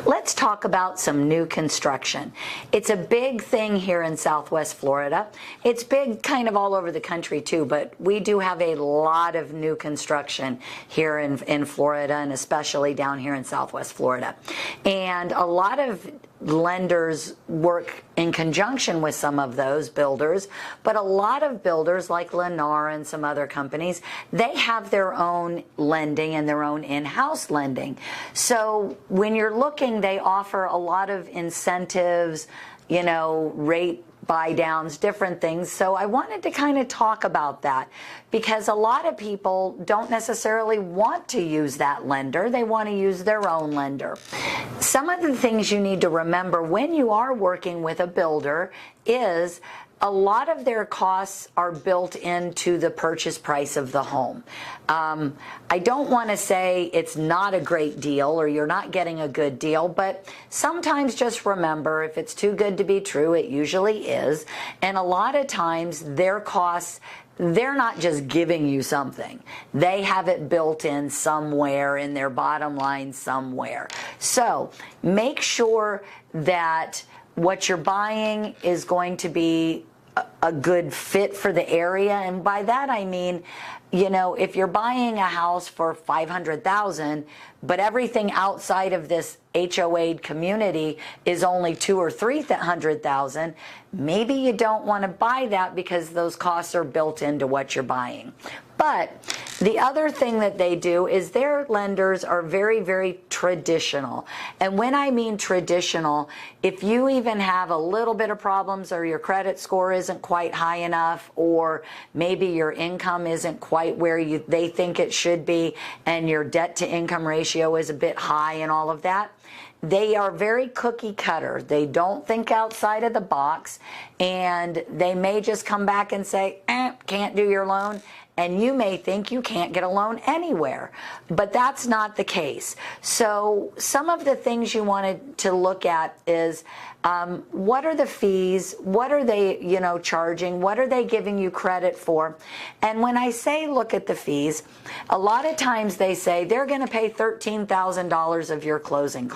Let's talk about some new construction. It's a big thing here in Southwest Florida. It's big kind of all over the country too, but we do have a lot of new construction here in Florida, and especially down here in Southwest Florida. And a lot of lenders work in conjunction with some of those builders, but a lot of builders like Lennar and some other companies, they have their own lending and their own in-house lending. So when you're looking, they offer a lot of incentives, rate buy downs, different things. So I wanted to kind of talk about that because a lot of people don't necessarily want to use that lender. They want to use their own lender. Some of the things you need to remember when you are working with a builder is a lot of their costs are built into the purchase price of the home. I don't want to say it's not a great deal or you're not getting a good deal, but sometimes just remember, if it's too good to be true, it usually is. And a lot of times their costs, they're not just giving you something. They have it built in somewhere in their bottom line somewhere. So make sure that what you're buying is going to be a good fit for the area. And by that I mean, if you're buying a house for $500,000, but everything outside of this HOA community is only $200,000 or $300,000, maybe you don't want to buy that because those costs are built into what you're buying. But the other thing that they do is their lenders are very, very traditional. And when I mean traditional, if you even have a little bit of problems or your credit score isn't quite high enough, or maybe your income isn't quite where they think it should be, and your debt to income ratio is a bit high and all of that, they are very cookie cutter. They don't think outside of the box, and they may just come back and say, can't do your loan. And you may think you can't get a loan anywhere, but that's not the case. So some of the things you wanted to look at is what are the fees? What are they, charging? What are they giving you credit for? And when I say look at the fees, a lot of times they say they're going to pay $13,000 of your closing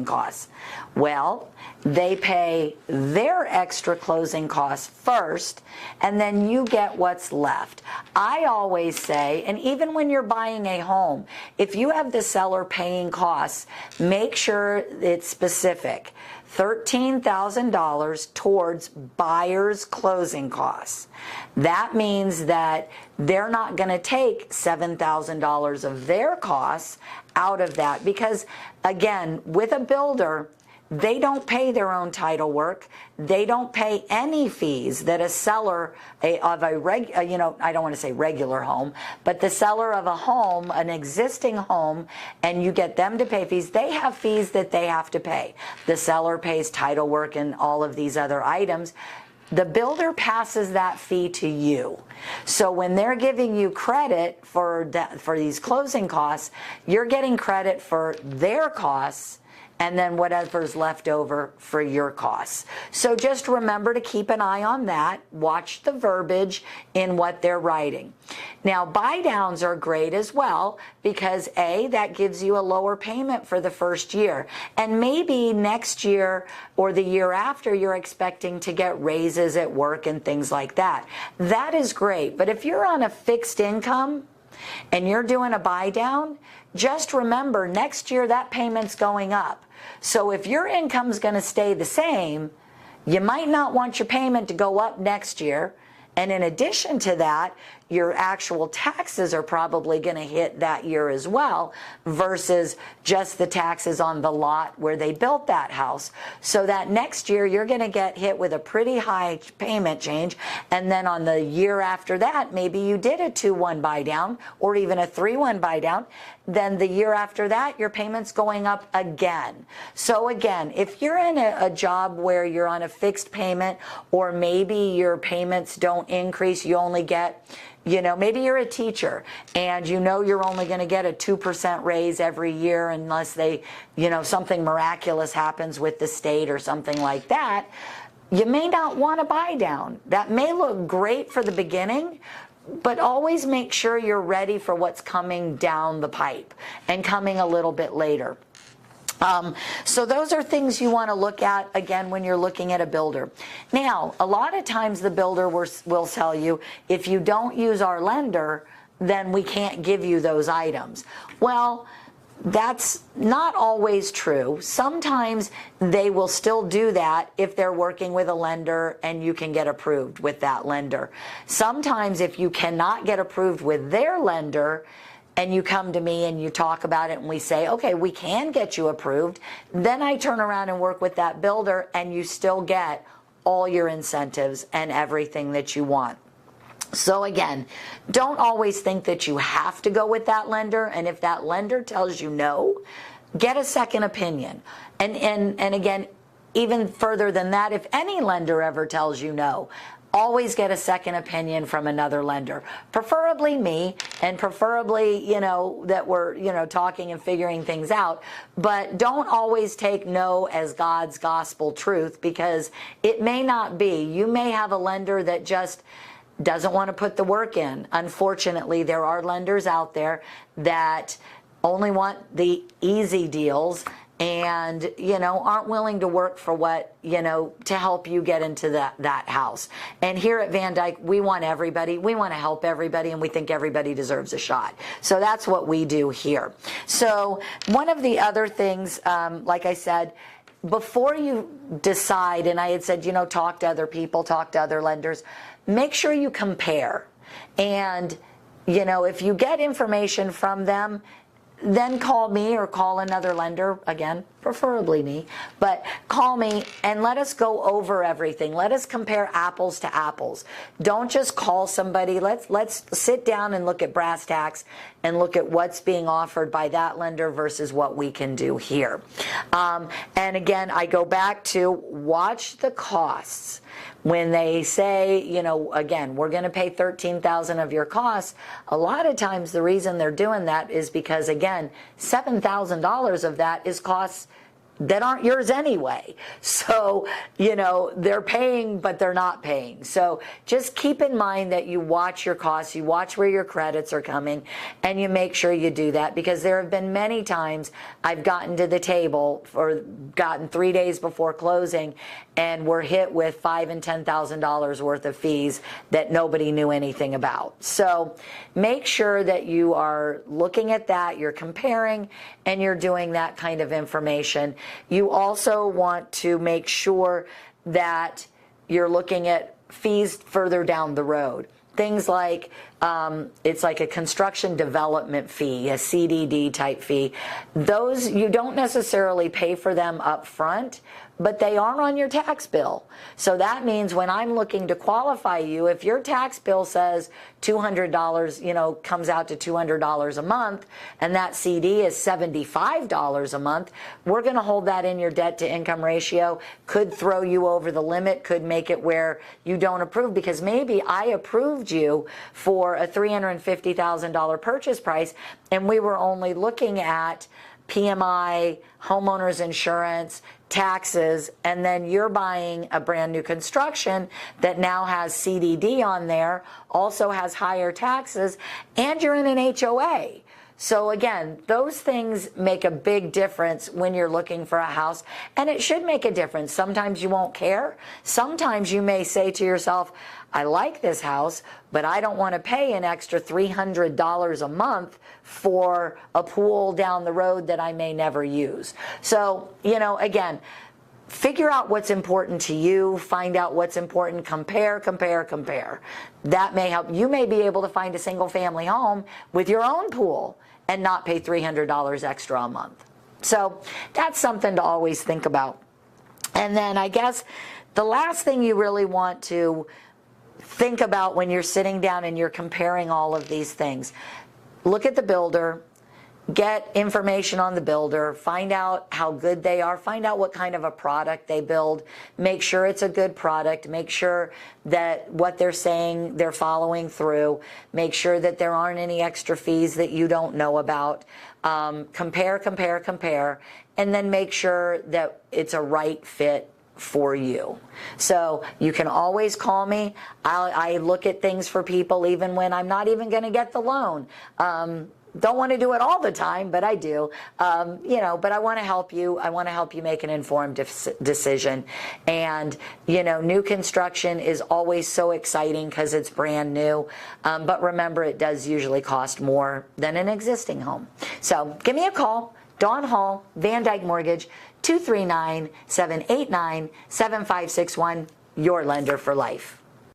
costs. Well, they pay their extra closing costs first, and then you get what's left. I always say, and even when you're buying a home, if you have the seller paying costs, make sure it's specific. $13,000 towards buyer's closing costs. That means that they're not going to take $7,000 of their costs out of that because, again, with a builder, they don't pay their own title work. They don't pay any fees that a seller of a I don't want to say regular home, but the seller of a home, an existing home, and you get them to pay fees, they have fees that they have to pay. The seller pays title work and all of these other items. The builder passes that fee to you. So when they're giving you credit for these closing costs, you're getting credit for their costs and then whatever's left over for your costs. So just remember to keep an eye on that. Watch the verbiage in what they're writing. Now, buy downs are great as well because A, that gives you a lower payment for the first year. And maybe next year or the year after, you're expecting to get raises at work and things like that. That is great. But if you're on a fixed income and you're doing a buy down, just remember next year that payment's going up. So if your income's going to stay the same, you might not want your payment to go up next year. And in addition to that, your actual taxes are probably going to hit that year as well versus just the taxes on the lot where they built that house. So that next year you're going to get hit with a pretty high payment change. And then on the year after that, maybe you did a 2-1 buy down or even a 3-1 buy down. Then the year after that, your payment's going up again. So again, if you're in a job where you're on a fixed payment or maybe your payments don't increase, you only get, maybe you're a teacher and you're only going to get a 2% raise every year unless they, something miraculous happens with the state or something like that. You may not want to buy down. That may look great for the beginning, but always make sure you're ready for what's coming down the pipe and coming a little bit later. So those are things you want to look at, again, when you're looking at a builder. Now, a lot of times the builder will tell you, if you don't use our lender, then we can't give you those items. Well, that's not always true. Sometimes they will still do that if they're working with a lender and you can get approved with that lender. Sometimes if you cannot get approved with their lender, and you come to me and you talk about it and we say, okay, we can get you approved, then I turn around and work with that builder and you still get all your incentives and everything that you want. So again, don't always think that you have to go with that lender, and if that lender tells you no, get a second opinion. And again, even further than that, if any lender ever tells you no, always get a second opinion from another lender, preferably me, and preferably, that we're, talking and figuring things out. But don't always take no as God's gospel truth, because it may not be. You may have a lender that just doesn't want to put the work in. Unfortunately, there are lenders out there that only want the easy deals and, aren't willing to work for what, to help you get into that house. And here at Van Dyke, we want everybody. We want to help everybody, and we think everybody deserves a shot. So that's what we do here. So one of the other things, like I said, before you decide, and I had said, talk to other people, talk to other lenders, make sure you compare. And, if you get information from them, then call me or call another lender, again, preferably me, but call me and let us go over everything. Let us compare apples to apples. Don't just call somebody. Let's sit down and look at brass tacks and look at what's being offered by that lender versus what we can do here. And again, I go back to watch the costs. When they say, again, we're going to pay $13,000 of your costs, a lot of times the reason they're doing that is because, again, $7,000 of that is costs that aren't yours anyway. So, they're paying, but they're not paying. So just keep in mind that you watch your costs, you watch where your credits are coming, and you make sure you do that, because there have been many times I've gotten to the table or gotten 3 days before closing and we're hit with $5,000 and $10,000 worth of fees that nobody knew anything about. So make sure that you are looking at that, you're comparing, and you're doing that kind of information. You also want to make sure that you're looking at fees further down the road. Things like, it's like a construction development fee, a CDD type fee. Those, you don't necessarily pay for them up front, but they are on your tax bill. So that means when I'm looking to qualify you, if your tax bill says $200, comes out to $200 a month, and that CD is $75 a month, we're going to hold that in your debt to income ratio, could throw you over the limit, could make it where you don't approve, because maybe I approved you for a $350,000 purchase price, and we were only looking at PMI, homeowners insurance, taxes, and then you're buying a brand new construction that now has CDD on there, also has higher taxes, and you're in an HOA. So again, those things make a big difference when you're looking for a house, and it should make a difference. Sometimes you won't care. Sometimes you may say to yourself, I like this house, but I don't want to pay an extra $300 a month for a pool down the road that I may never use. So, again, figure out what's important to you, find out what's important, compare. That may help. You may be able to find a single family home with your own pool and not pay $300 extra a month. So that's something to always think about. And then I guess the last thing you really want to think about when you're sitting down and you're comparing all of these things, look at the builder, get information on the builder, find out how good they are, find out what kind of a product they build, make sure it's a good product, make sure that what they're saying they're following through, make sure that there aren't any extra fees that you don't know about. Compare, and then make sure that it's a right fit for you. So you can always call me. I look at things for people even when I'm not even going to get the loan. don't want to do it all the time, but I do. But I want to help you. I want to help you make an informed decision. And, new construction is always so exciting because it's brand new. But remember, it does usually cost more than an existing home. So give me a call. Dawn Hall, Van Dyke Mortgage, 239-789-7561, your lender for life.